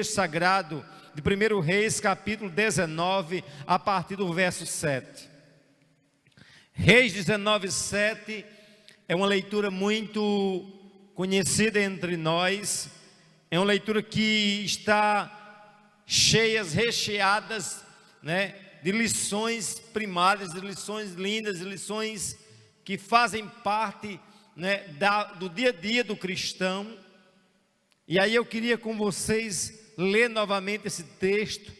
sagrado de 1 Reis, capítulo 19, a partir do verso 7. Reis 19, 7 é uma leitura muito conhecida entre nós, é uma leitura que está recheadas, de lições primárias, de lições lindas, de lições que fazem parte, do dia a dia do cristão. E aí eu queria com vocês ler novamente esse texto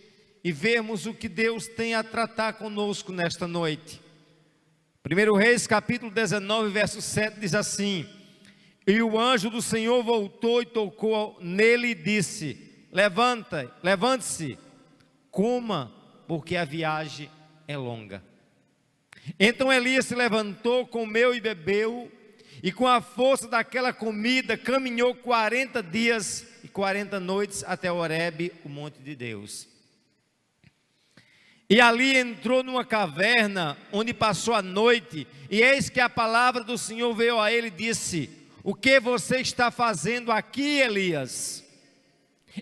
e vermos o que Deus tem a tratar conosco nesta noite. 1 Reis capítulo 19, verso 7 diz assim: E o anjo do Senhor voltou e tocou nele e disse: levante-se, coma, porque a viagem é longa. Então Elias se levantou, comeu e bebeu, e com a força daquela comida caminhou 40 dias e 40 noites até Horebe, o monte de Deus. E ali entrou numa caverna, onde passou a noite, e eis que a palavra do Senhor veio a ele e disse: O que você está fazendo aqui, Elias?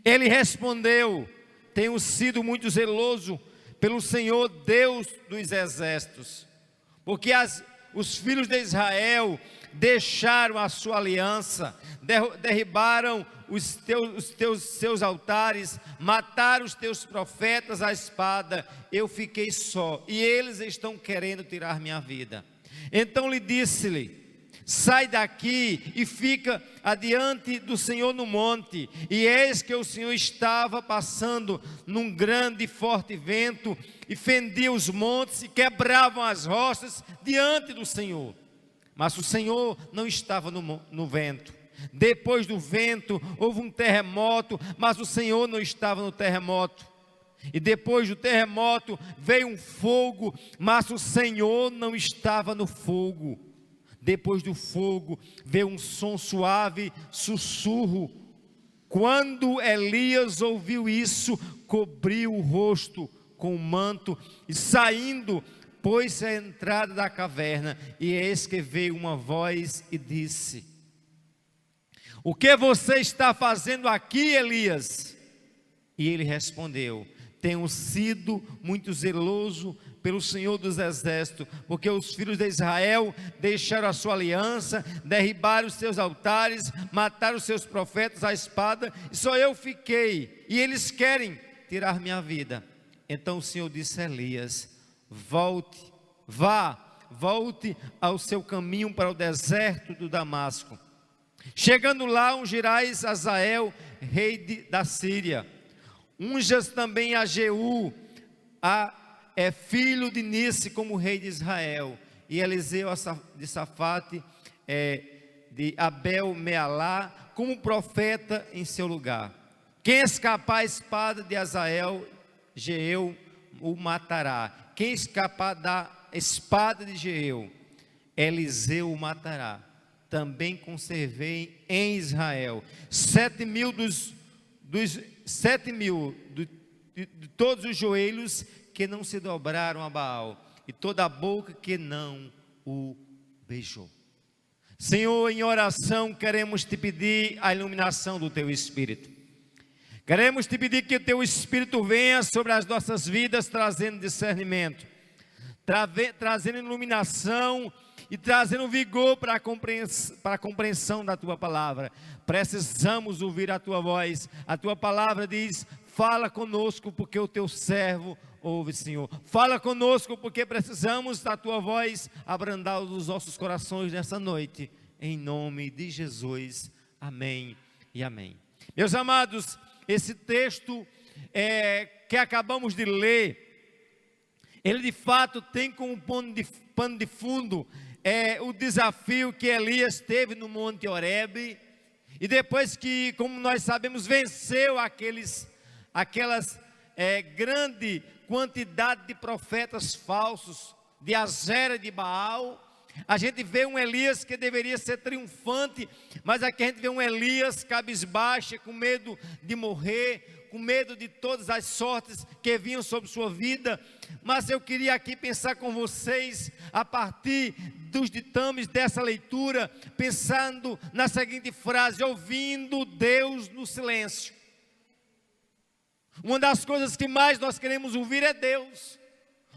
Ele respondeu: Tenho sido muito zeloso pelo Senhor Deus dos exércitos, porque os filhos de Israel deixaram a sua aliança, derribaram seus altares, mataram os teus profetas à espada. Eu fiquei só, e eles estão querendo tirar minha vida. Então lhe disse-lhe: sai daqui e fica adiante do Senhor no monte. E eis que o Senhor estava passando num grande e forte vento, e fendia os montes e quebravam as rochas diante do Senhor. Mas o Senhor não estava no vento. Depois do vento houve um terremoto, mas o Senhor não estava no terremoto. E depois do terremoto veio um fogo, mas o Senhor não estava no fogo. Depois do fogo veio um som suave, sussurro. Quando Elias ouviu isso, cobriu o rosto com o manto e saindo, pôs-se à entrada da caverna. E eis que veio uma voz e disse: O que você está fazendo aqui, Elias? E ele respondeu: Tenho sido muito zeloso pelo Senhor dos exércitos, porque os filhos de Israel deixaram a sua aliança, derribaram os seus altares, mataram os seus profetas à espada, e só eu fiquei, e eles querem tirar minha vida. Então o Senhor disse a Elias: volte ao seu caminho para o deserto do Damasco. Chegando lá, ungirás Azael, rei da Síria. Unjas também a Jeú, filho de Nice, como rei de Israel. E Eliseu de Safate, de Abel-Mealá, como profeta em seu lugar. Quem escapar a espada de Azael, Jeiel o matará. Quem escapar da espada de Jeiel, Eliseu o matará. Também conservei em Israel 7.000 de todos os joelhos que não se dobraram a Baal, e toda a boca que não o beijou. Senhor, em oração queremos te pedir a iluminação do teu Espírito. Queremos te pedir que o teu Espírito venha sobre as nossas vidas, trazendo discernimento, trazendo iluminação e trazendo vigor para a compreensão da tua palavra. Precisamos ouvir a tua voz. A tua palavra diz: fala conosco, porque o teu servo ouve, Senhor. Fala conosco, porque precisamos da tua voz abrandar os nossos corações nessa noite, em nome de Jesus, amém e amém. Meus amados, esse texto que acabamos de ler, ele de fato tem como pano de fundo o desafio que Elias teve no Monte Horebe, e depois que, como nós sabemos, venceu aquelas grande quantidade de profetas falsos, de Azera e de Baal. A gente vê um Elias que deveria ser triunfante, mas aqui a gente vê um Elias cabisbaixo, com medo de morrer, com medo de todas as sortes que vinham sobre sua vida. Mas eu queria aqui pensar com vocês, a partir dos ditames dessa leitura, pensando na seguinte frase: ouvindo Deus no silêncio. Uma das coisas que mais nós queremos ouvir é Deus.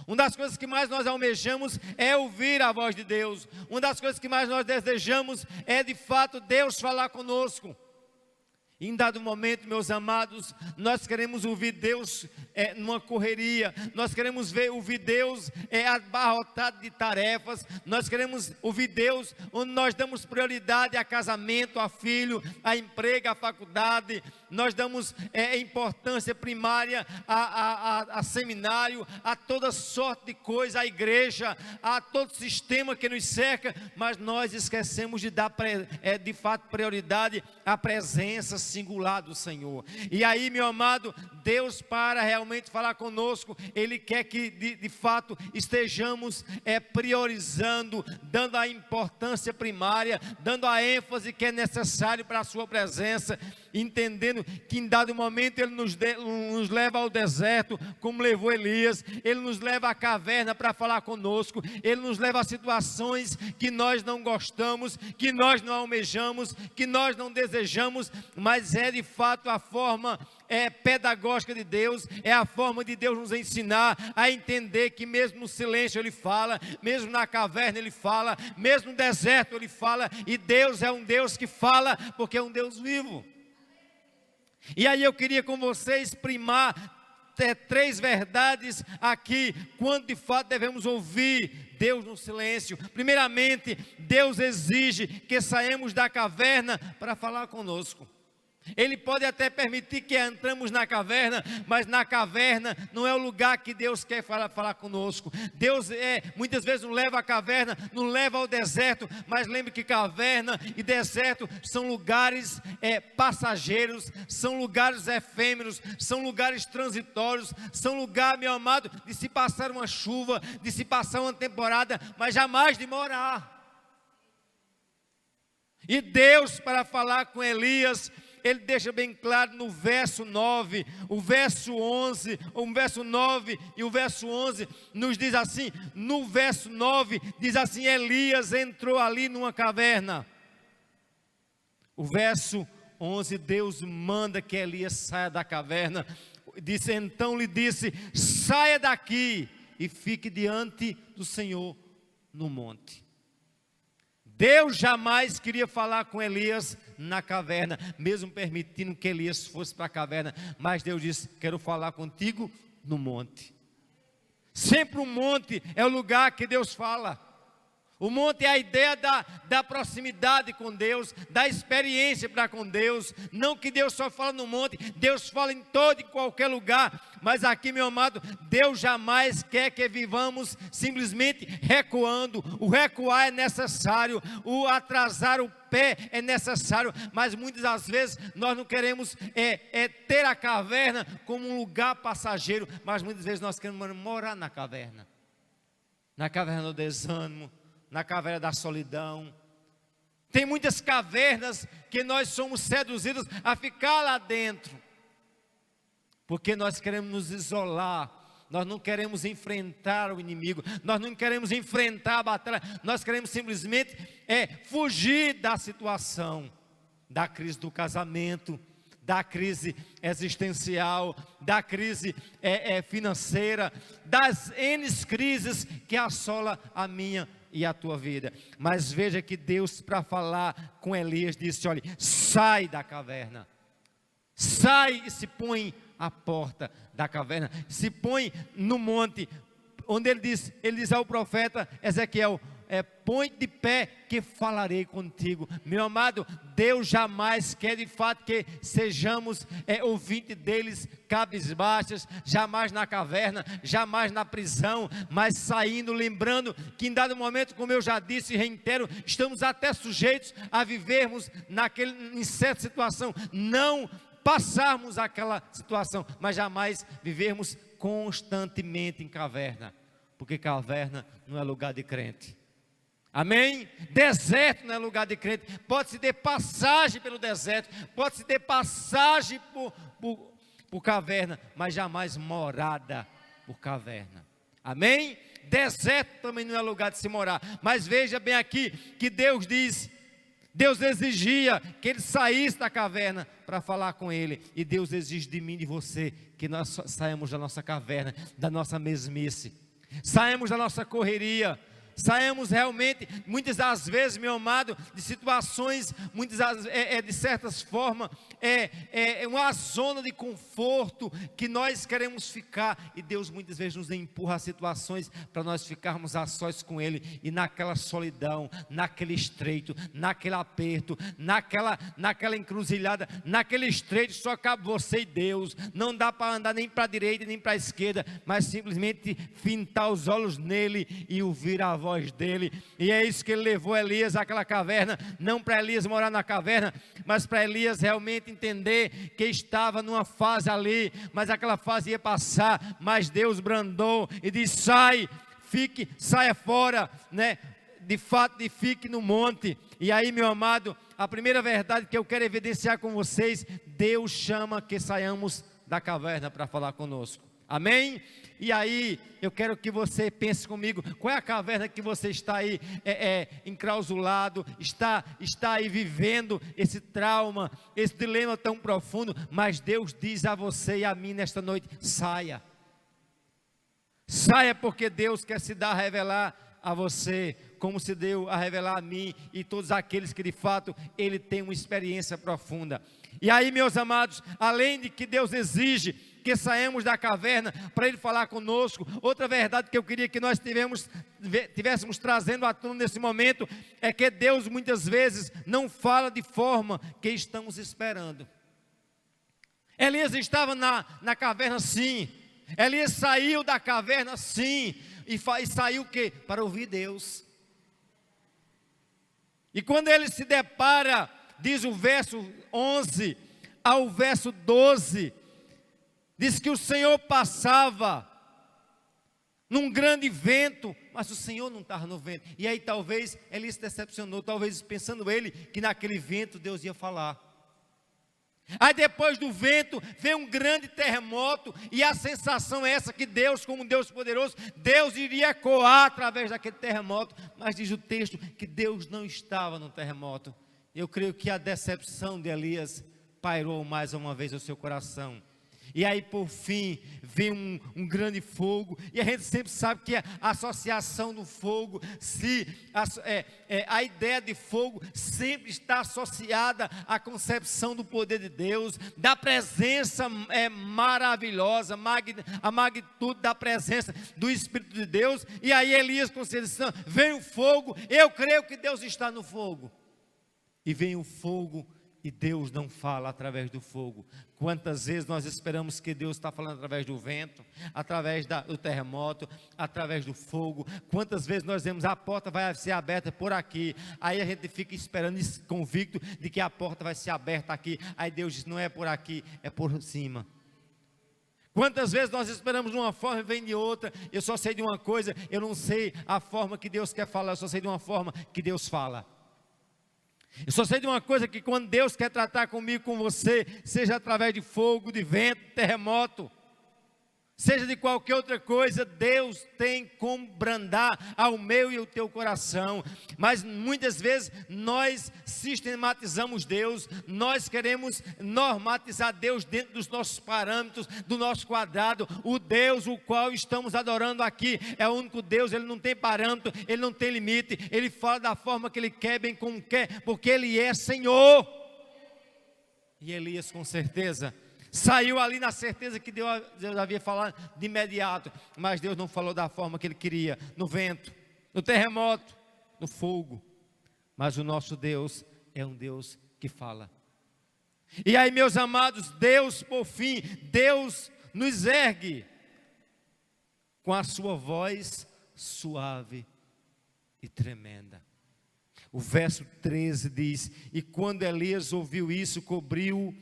Uma das coisas que mais nós almejamos é ouvir a voz de Deus. Uma das coisas que mais nós desejamos é de fato Deus falar conosco. Em dado momento, meus amados, nós queremos ouvir Deus numa correria, nós queremos ouvir Deus abarrotado de tarefas, nós queremos ouvir Deus onde nós damos prioridade a casamento, a filho, a emprego, a faculdade, nós damos importância primária a seminário, a toda sorte de coisa, a igreja, a todo sistema que nos cerca, mas nós esquecemos de dar de fato prioridade à presença singular do Senhor. E aí, meu amado, Deus, para realmente falar conosco, Ele quer que de fato estejamos priorizando, dando a importância primária, dando a ênfase que é necessário para a sua presença, entendendo que em dado momento Ele nos leva ao deserto, como levou Elias, Ele nos leva à caverna para falar conosco, Ele nos leva a situações que nós não gostamos, que nós não almejamos, que nós não desejamos, mas é de fato a forma pedagógica de Deus, é a forma de Deus nos ensinar a entender que mesmo no silêncio Ele fala, mesmo na caverna Ele fala, mesmo no deserto Ele fala, e Deus é um Deus que fala, porque é um Deus vivo. E aí eu queria com vocês primar 3 verdades aqui, quando de fato devemos ouvir Deus no silêncio. Primeiramente, Deus exige que saímos da caverna para falar conosco. Ele pode até permitir que entramos na caverna, mas na caverna não é o lugar que Deus quer falar conosco. Deus muitas vezes nos leva à caverna, nos leva ao deserto, mas lembre que caverna e deserto são lugares passageiros, são lugares efêmeros, são lugares transitórios, são lugar, meu amado, de se passar uma chuva, de se passar uma temporada, mas jamais de morar. E Deus, para falar com Elias, Ele deixa bem claro no verso 9, o verso 11, o verso 9 e o verso 11 nos diz assim, no verso 9 diz assim, Elias entrou ali numa caverna. O verso 11, Deus manda que Elias saia da caverna, então lhe disse, saia daqui e fique diante do Senhor no monte. Deus jamais queria falar com Elias na caverna, mesmo permitindo que Elias fosse para a caverna, mas Deus disse, quero falar contigo no monte. Sempre o monte é o lugar que Deus fala. O monte é a ideia da proximidade com Deus, da experiência para com Deus. Não que Deus só fala no monte, Deus fala em todo e qualquer lugar. Mas aqui, meu amado, Deus jamais quer que vivamos simplesmente recuando. O recuar é necessário, o atrasar o pé é necessário, mas muitas das vezes nós não queremos ter a caverna como um lugar passageiro, mas muitas vezes nós queremos morar na caverna do desânimo, na caverna da solidão. Tem muitas cavernas que nós somos seduzidos a ficar lá dentro, porque nós queremos nos isolar, nós não queremos enfrentar o inimigo, nós não queremos enfrentar a batalha, nós queremos simplesmente fugir da situação, da crise do casamento, da crise existencial, da crise financeira, das N crises que assola a minha e a tua vida. Mas veja que Deus, para falar com Elias, disse, olha, sai da caverna, sai e se põe à porta da caverna, se põe no monte, onde ele diz ao profeta Ezequiel, põe de pé que falarei contigo. Meu amado, Deus jamais quer de fato que sejamos ouvinte deles cabisbaixas, jamais na caverna, jamais na prisão, mas saindo, lembrando que em dado momento, como eu já disse e reitero, estamos até sujeitos a vivermos em certa situação, não passarmos aquela situação, mas jamais vivermos constantemente em caverna, porque caverna não é lugar de crente. Amém? Deserto não é lugar de crente. Pode-se ter passagem pelo deserto, pode-se ter passagem por caverna, mas jamais morada por caverna. Amém? Deserto também não é lugar de se morar. Mas veja bem aqui que Deus diz, Deus exigia que ele saísse da caverna para falar com ele. E Deus exige de mim e de você que nós saímos da nossa caverna, da nossa mesmice, saímos da nossa correria, saímos realmente, muitas das vezes, meu amado, de situações, de certas formas, é uma zona de conforto que nós queremos ficar, e Deus muitas vezes nos empurra a situações para nós ficarmos a sós com Ele, e naquela solidão, naquele estreito, naquele aperto, naquela encruzilhada, naquele estreito só cabe você e Deus. Não dá para andar nem para a direita nem para a esquerda, mas simplesmente fintar os olhos nele e ouvir a voz dele. E é isso que ele levou Elias àquela caverna, não para Elias morar na caverna, mas para Elias realmente entender que estava numa fase ali, mas aquela fase ia passar. Mas Deus brandou e disse: saia fora, né? De fato, fique no monte. E aí, meu amado, a primeira verdade que eu quero evidenciar com vocês: Deus chama que saiamos da caverna para falar conosco. Amém? E aí, eu quero que você pense comigo: qual é a caverna que você está aí enclausulado, está aí vivendo esse trauma, esse dilema tão profundo? Mas Deus diz a você e a mim nesta noite: saia. Saia, porque Deus quer se dar a revelar a você, como se deu a revelar a mim e todos aqueles que de fato Ele tem uma experiência profunda. E aí, meus amados, além de que Deus exige que saímos da caverna para Ele falar conosco, outra verdade que eu queria que nós tivéssemos trazendo à tona nesse momento, é que Deus muitas vezes não fala de forma que estamos esperando. Elias estava na caverna, sim. Elias saiu da caverna, sim. E saiu o quê? Para ouvir Deus. E quando ele se depara, diz o verso 11 ao verso 12, diz que o Senhor passava num grande vento, mas o Senhor não estava no vento. E aí talvez ele se decepcionou, talvez pensando ele que naquele vento Deus ia falar. Aí depois do vento veio um grande terremoto, e a sensação é essa, que Deus, como Deus poderoso, Deus iria ecoar através daquele terremoto. Mas diz o texto que Deus não estava no terremoto. Eu creio que a decepção de Elias pairou mais uma vez o seu coração. E aí por fim vem um grande fogo, e a gente sempre sabe que a associação do fogo, a ideia de fogo sempre está associada à concepção do poder de Deus, da presença maravilhosa, a magnitude da presença do Espírito de Deus. E aí Elias com certeza: vem o fogo, eu creio que Deus está no fogo. E vem o fogo, e Deus não fala através do fogo. Quantas vezes nós esperamos que Deus está falando através do vento, através do terremoto, através do fogo? Quantas vezes nós vemos: a porta vai ser aberta por aqui, aí a gente fica esperando, convicto de que a porta vai ser aberta aqui, aí Deus diz: não é por aqui, é por cima. Quantas vezes nós esperamos de uma forma e vem de outra? Eu só sei de uma coisa: eu não sei a forma que Deus quer falar, eu só sei de uma forma que Deus fala. Eu só sei de uma coisa: que quando Deus quer tratar comigo, com você, seja através de fogo, de vento, terremoto, seja de qualquer outra coisa, Deus tem como brandar ao meu e ao teu coração. Mas muitas vezes nós sistematizamos Deus, nós queremos normatizar Deus dentro dos nossos parâmetros, do nosso quadrado. O Deus o qual estamos adorando aqui é o único Deus, Ele não tem parâmetro, Ele não tem limite, Ele fala da forma que Ele quer, bem como quer, porque Ele é Senhor. E Elias com certeza saiu ali na certeza que Deus havia falado de imediato, mas Deus não falou da forma que Ele queria, no vento, no terremoto, no fogo. Mas o nosso Deus é um Deus que fala. E aí, meus amados, Deus, por fim, Deus nos ergue com a sua voz suave e tremenda. O verso 13 diz: e quando Elias ouviu isso, cobriu.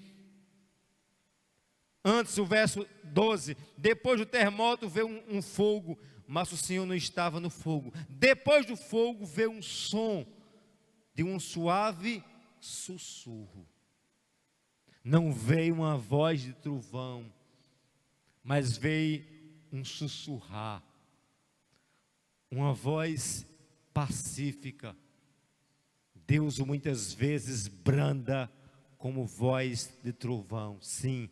Antes, o verso 12: depois do terremoto veio um fogo, mas o Senhor não estava no fogo. Depois do fogo veio um som de um suave sussurro. Não veio uma voz de trovão, mas veio um sussurrar, uma voz pacífica. Deus muitas vezes branda como voz de trovão, sim,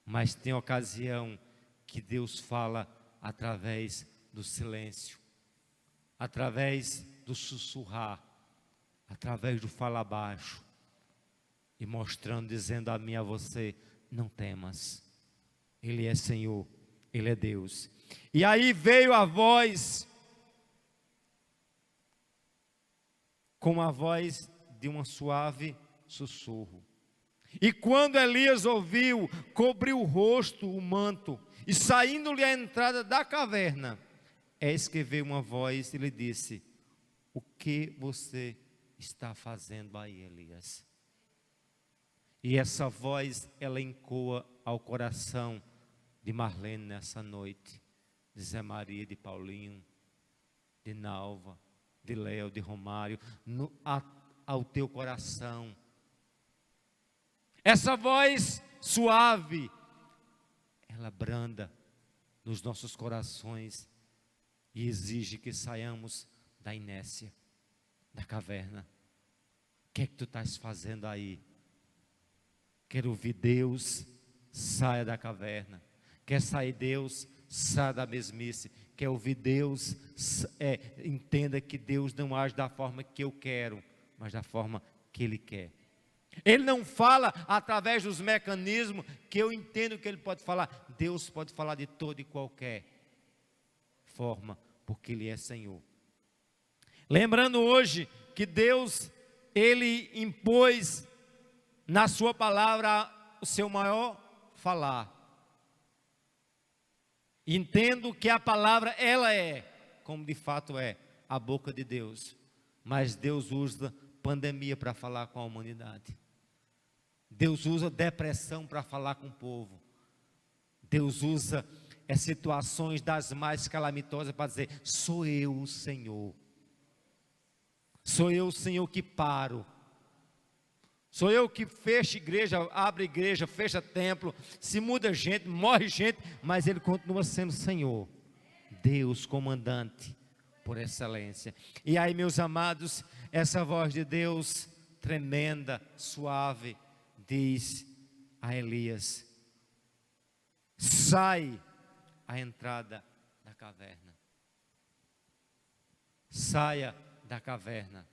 mas tem ocasião que Deus fala através do silêncio, através do sussurrar, através do falar baixo, e mostrando, dizendo a mim e a você: não temas, Ele é Senhor, Ele é Deus. E aí veio a voz, como a voz de um suave sussurro. E quando Elias ouviu, cobriu o rosto, o manto, e saindo-lhe à entrada da caverna, eis que veio uma voz e lhe disse: o que você está fazendo aí, Elias? E essa voz, ela ecoa ao coração de Marlene nessa noite, de Zé Maria, de Paulinho, de Nalva, de Léo, de Romário, ao teu coração. Essa voz suave, ela branda nos nossos corações e exige que saiamos da inércia, da caverna. O que é que tu estás fazendo aí? Quer ouvir Deus? Saia da caverna. Quer sair Deus? Saia da mesmice. Quer ouvir Deus? Entenda que Deus não age da forma que eu quero, mas da forma que Ele quer. Ele não fala através dos mecanismos que eu entendo que Ele pode falar. Deus pode falar de toda e qualquer forma, porque Ele é Senhor. Lembrando hoje que Deus, Ele impôs na sua palavra o seu maior falar. Entendo que a palavra, ela é, como de fato é, a boca de Deus. Mas Deus usa pandemia para falar com a humanidade. Deus usa depressão para falar com o povo. Deus usa situações das mais calamitosas para dizer: sou eu o Senhor. Sou eu o Senhor que paro. Sou eu que fecho igreja, abre igreja, fecha templo, se muda gente, morre gente, mas Ele continua sendo Senhor, Deus comandante por excelência. E aí, meus amados, essa voz de Deus tremenda, suave, diz a Elias: sai à entrada da caverna. Saia da caverna.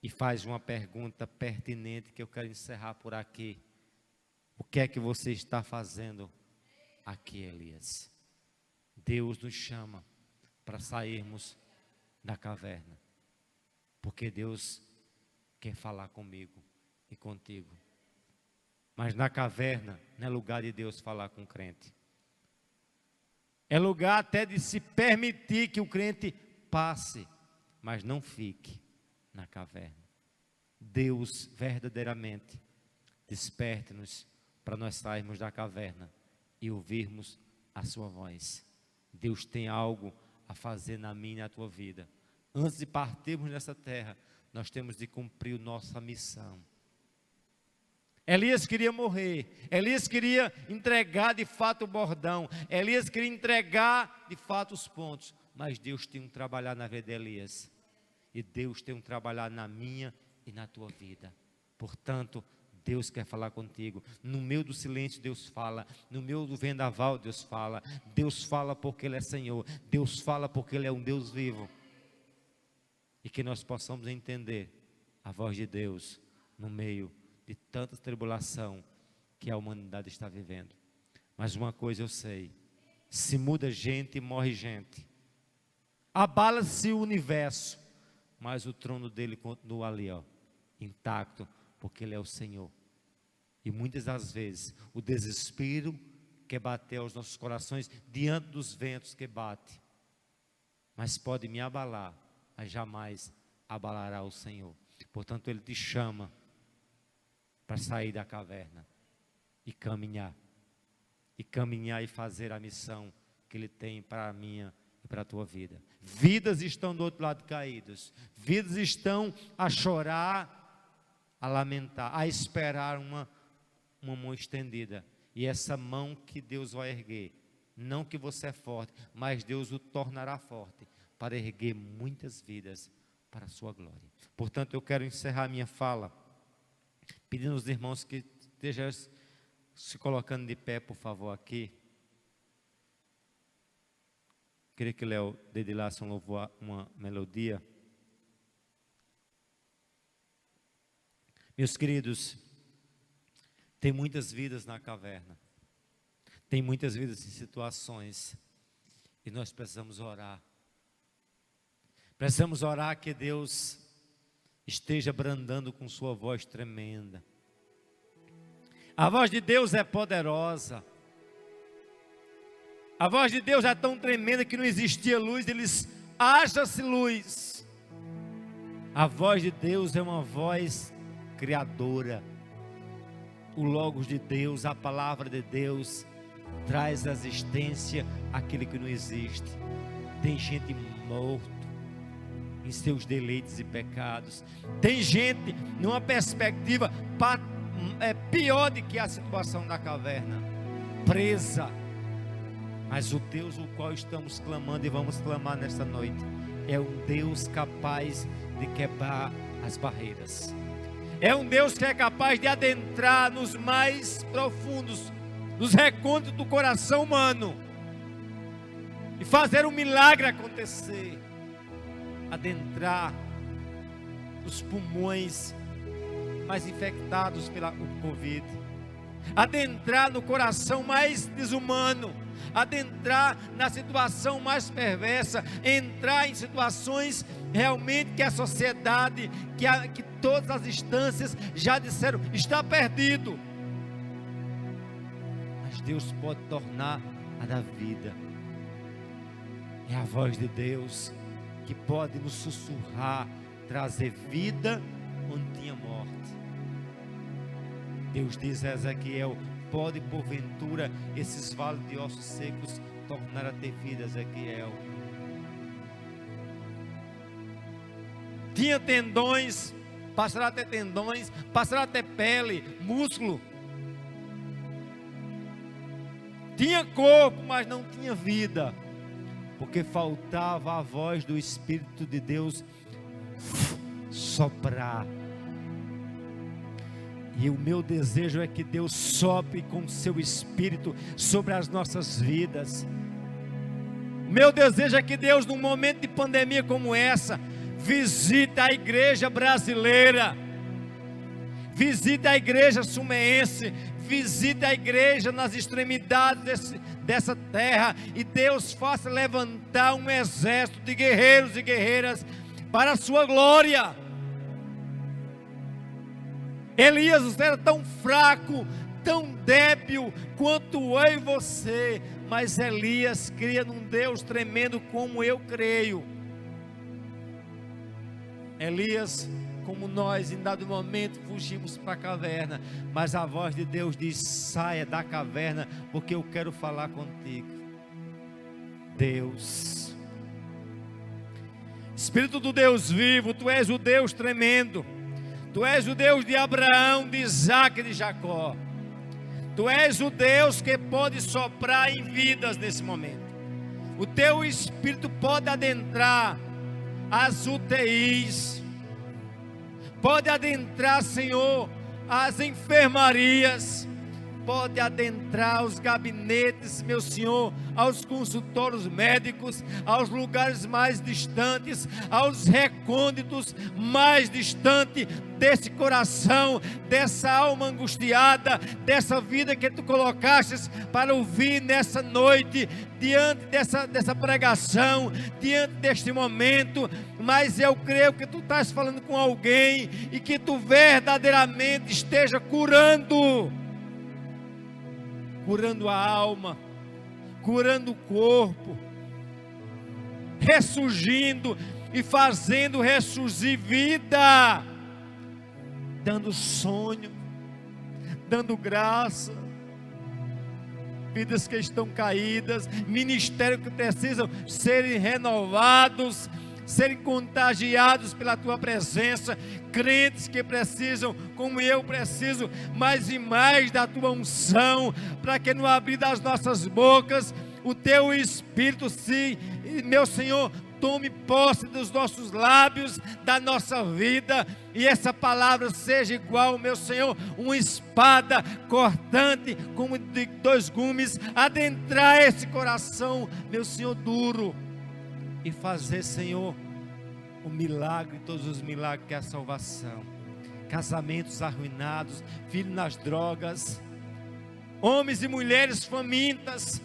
E faz uma pergunta pertinente que eu quero encerrar por aqui. O que é que você está fazendo aqui, Elias? Deus nos chama para sairmos da caverna, porque Deus quer falar comigo e contigo. Mas na caverna não é lugar de Deus falar com o crente. É lugar até de se permitir que o crente passe, mas não fique na caverna. Deus verdadeiramente desperte-nos para nós sairmos da caverna e ouvirmos a sua voz. Deus tem algo a fazer na minha e na tua vida. Antes de partirmos dessa terra, nós temos de cumprir nossa missão. Elias queria morrer, Elias queria entregar de fato o bordão, Elias queria entregar de fato os pontos, mas Deus tem um trabalhar na vida de Elias. E Deus tem um trabalhar na minha e na tua vida. Portanto, Deus quer falar contigo. No meio do silêncio Deus fala. No meio do vendaval Deus fala. Deus fala porque Ele é Senhor. Deus fala porque Ele é um Deus vivo. E que nós possamos entender a voz de Deus no meio de tanta tribulação que a humanidade está vivendo. Mas uma coisa eu sei: se muda gente, morre gente. Abala-se o universo, mas o trono dele continua ali, intacto, porque Ele é o Senhor. E muitas das vezes o desespero quer bater aos nossos corações diante dos ventos que bate, mas pode me abalar, mas jamais abalará o Senhor. Portanto, Ele te chama para sair da caverna e caminhar e fazer a missão que Ele tem para a minha e para a tua vida. Vidas estão do outro lado caídas, vidas estão a chorar, a lamentar, a esperar uma mão estendida. E essa mão que Deus vai erguer, não que você é forte, mas Deus o tornará forte para erguer muitas vidas para a sua glória. Portanto, eu quero encerrar minha fala, pedindo aos irmãos que estejam se colocando de pé, por favor, aqui. Queria que Léo dedilasse um louvor, uma melodia. Meus queridos, tem muitas vidas na caverna, tem muitas vidas em situações, e nós precisamos orar. Precisamos orar que Deus esteja brandando com sua voz tremenda. A voz de Deus é poderosa. A voz de Deus é tão tremenda que não existia luz, Ele diz: haja-se luz. A voz de Deus é uma voz criadora. O Logos de Deus, a palavra de Deus, traz à existência aquilo que não existe. Tem gente morta em seus deleites e pecados. Tem gente numa perspectiva pior do que a situação da caverna, presa. Mas o Deus o qual estamos clamando e vamos clamar nesta noite é um Deus capaz de quebrar as barreiras. É um Deus que é capaz de adentrar nos mais profundos, nos recônditos do coração humano e fazer um milagre acontecer. Adentrar os pulmões mais infectados pela Covid, adentrar no coração mais desumano, adentrar na situação mais perversa, entrar em situações realmente que a sociedade, que todas as instâncias já disseram, está perdido. Mas Deus pode tornar a da vida. É a voz de Deus que pode nos sussurrar, trazer vida onde tinha morte. Deus diz a Ezequiel: pode porventura esses vales de ossos secos tornar a ter vida, Ezequiel. Tinha tendões, passará a ter tendões, passará a ter pele, músculo. Tinha corpo, mas não tinha vida, porque faltava a voz do Espírito de Deus soprar. E o meu desejo é que Deus sopre com seu Espírito sobre as nossas vidas. O meu desejo é que Deus, num momento de pandemia como essa, visite a igreja brasileira, visite a igreja sumeense, visite a igreja nas extremidades dessa terra, e Deus faça levantar um exército de guerreiros e guerreiras para a sua glória. Elias, você era tão fraco, tão débil quanto eu e você, mas Elias cria num Deus tremendo como eu creio. Elias, como nós, em dado momento fugimos para a caverna, mas a voz de Deus diz: saia da caverna, porque eu quero falar contigo. Deus, Espírito do Deus vivo, Tu és o Deus tremendo. Tu és o Deus de Abraão, de Isaac e de Jacó. Tu és o Deus que pode soprar em vidas nesse momento. O Teu Espírito pode adentrar as UTIs, pode adentrar, Senhor, as enfermarias, pode adentrar os gabinetes, meu Senhor, aos consultórios médicos, aos lugares mais distantes, aos recônditos mais distantes desse coração, dessa alma angustiada, dessa vida que Tu colocaste para ouvir nessa noite, diante dessa pregação, diante deste momento. Mas eu creio que Tu estás falando com alguém e que Tu verdadeiramente esteja curando a alma, curando o corpo, ressurgindo e fazendo ressurgir vida, dando sonho, dando graça, vidas que estão caídas, ministérios que precisam serem renovados, serem contagiados pela Tua presença, crentes que precisam, como eu preciso, mais e mais da Tua unção, para que no abrir das nossas bocas, o Teu Espírito, sim, meu Senhor, tome posse dos nossos lábios, da nossa vida, e essa palavra seja igual, meu Senhor, uma espada cortante, como de 2 gumes, adentrar esse coração, meu Senhor, duro, e fazer, Senhor, o milagre, todos os milagres que é a salvação. Casamentos arruinados, filhos nas drogas, homens e mulheres famintas,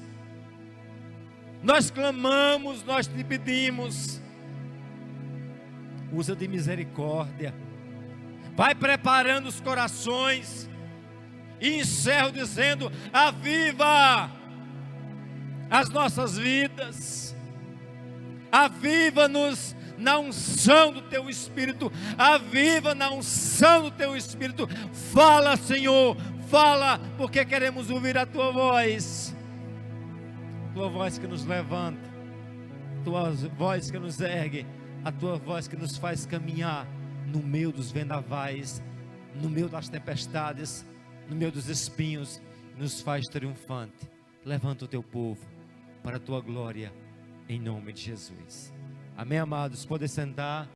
nós clamamos, nós te pedimos, usa de misericórdia, vai preparando os corações, e encerro dizendo: aviva as nossas vidas, aviva-nos na unção do Teu Espírito, aviva na unção do Teu Espírito. Fala, Senhor, fala, porque queremos ouvir a Tua voz, Tua voz que nos levanta, Tua voz que nos ergue, a Tua voz que nos faz caminhar no meio dos vendavais, no meio das tempestades, no meio dos espinhos, nos faz triunfante. Levanta o Teu povo para a Tua glória, em nome de Jesus. Amém, amados? Podem sentar.